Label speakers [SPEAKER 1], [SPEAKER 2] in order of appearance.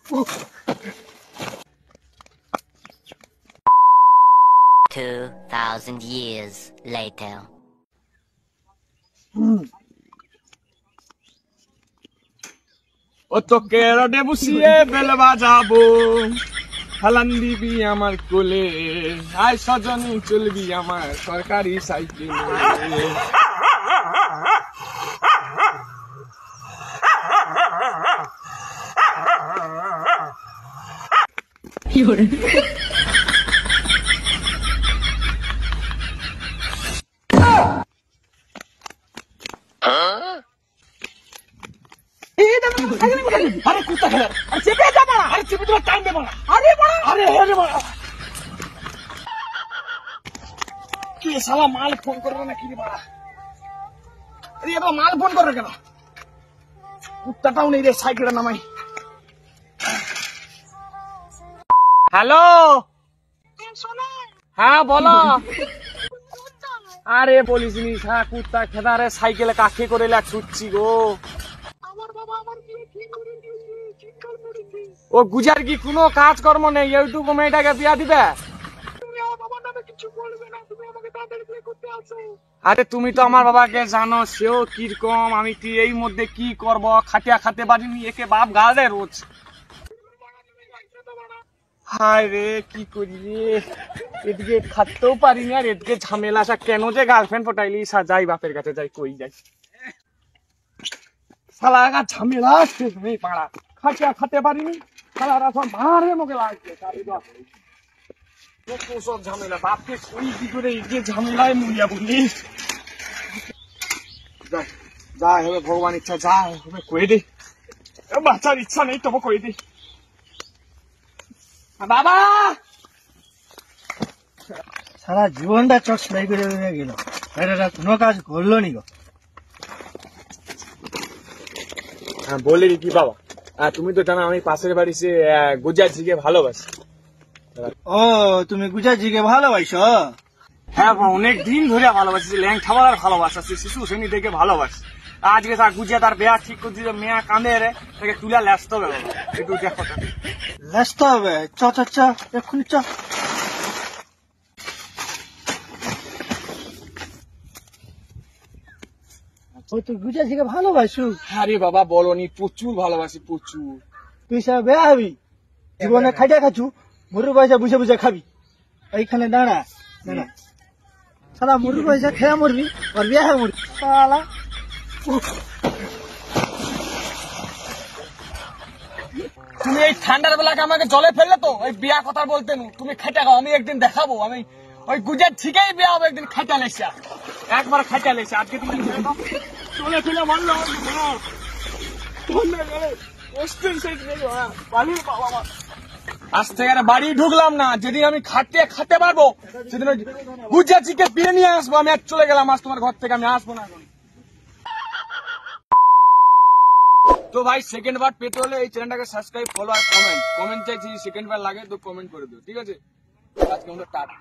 [SPEAKER 1] 2,000 years later.
[SPEAKER 2] ও তোকে রোডে বসিয়ে বেল বাজাবো, হালান দিবি আমার কোলে, আয় সজনী চলবি আমার সরকারি সাইকেলে। আরে কুত্তা খেলার, আরে চেপে যাবা, আরে চেপে তোমার টাইম দেবো না। আরে বড়, আরে আরে বড় কি শালা মাল ফোন করবে না কি রে বাড়া? আরে এবার মাল ফোন করবে কেন? কুত্তাটাও নেই রে, সাইকেলটা নামাই। হ্যালো, হ্যাঁ বলো। আরে বলিস নি, হ্যাঁ কুত্তা খেদারে সাইকেলে কাকে করে ছুটছি গো। ও গুজার কি কোনো কাজকর্ম নেই, ইউটিউব মেয়েটাকে বিয়া দিবে? আরে তুমি তো আমার বাবাকে জানো, সেও কিরকম, আমি কি এই মধ্যে কি করব, খাটিয়া খাতে পারিনি, একে বাপ গালে রোজ। হায় রে কি করি রে, এদিকে খাটতেও পারিনি আর এদিকে ঝামেলা। কেন যে গার্লফ্রেন্ড পটাইলি, যাই বাপের কাছে যাই, কই যাই শালা ঝামেলা নেই পাড়া, খাটিয়া খাতে পারিনি, শালারা সব মারে মুখে লাগছে। সব ঝামেলা বাপকে কই কি করে, এই যে ঝামেলায় মরিয়া বলি। যা হবে ভগবান ইচ্ছা, যা হবে কয়ে দে, বাচ্চার ইচ্ছা নেই তবু কয়ে দে। বাবা
[SPEAKER 3] সারা জীবনটা চট সেলাই করে গেল, কোনো কাজ করলো নি গো।
[SPEAKER 2] হ্যাঁ বলে কি বাবা, তুমি তো জানো আমি পাশের বাড়ি সে গুজাজিকে ভালোবাসি।
[SPEAKER 3] ও তুমি গুজাজিকে ভালোবাসো?
[SPEAKER 2] হ্যাঁ অনেক দিন ধরে ভালোবাসি, ল্যাংঠা বলার ভালোবাসা, শিশু শ্রেণী থেকে ভালোবাসি। আজকে তার গুজিয়া তার বেয়া ঠিক করছি, মেয়া কাঁদে রে, তাকে তুলে লেসতে হবে বাবা, একটু দেখো।
[SPEAKER 3] লেসতে হবে? চ চ চ এক্ষুনি চ। তুই গুজাজিকে ভালোবাসু?
[SPEAKER 2] আরে বাবা বলনি, প্রচুর ভালোবাসি প্রচুর।
[SPEAKER 3] তুই সব বেয়া হবি, জীবনে খাইটা খাচ্ছু, মরু পয়সা বুঝে বুঝে খাবি। এইখানে দাঁড়া দাঁড়া, সারা মরু পয়সা খেয়ে মরবি, আর বিয়া হয়ে মরবি সালা।
[SPEAKER 2] তুমি এই ঠান্ডার বেলাকে আমাকে জলে ফেললে তো ওই বিয়া কথা বলতে নু, তুমি খাইটা খাও, আমি একদিন দেখাবো, আমি ওই গুজার ঠিকই বিয়া হবে একদিন, খাইটা লেসা একবার খাইটা লেসা। আজকে তুমি চলে ফেলে মারলো আজ থেকে বাড়ি ঢুকলাম না, যেদিন আমি খাতে পারবো সেদিন ওই গুজার চিকে ফিরে নিয়ে আসবো। আমি আর চলে গেলাম, আজ তোমার ঘর থেকে আমি আসবো না এখন। তো ভাই সেকেন্ড বার পেতে হলে এই চ্যানেলটাকে সাবস্ক্রাইব, ফলো আর কমেন্ট চাইছি, সেকেন্ড বার লাগে তো কমেন্ট করে দিও, ঠিক আছে? আজকে আমাদের টাটা।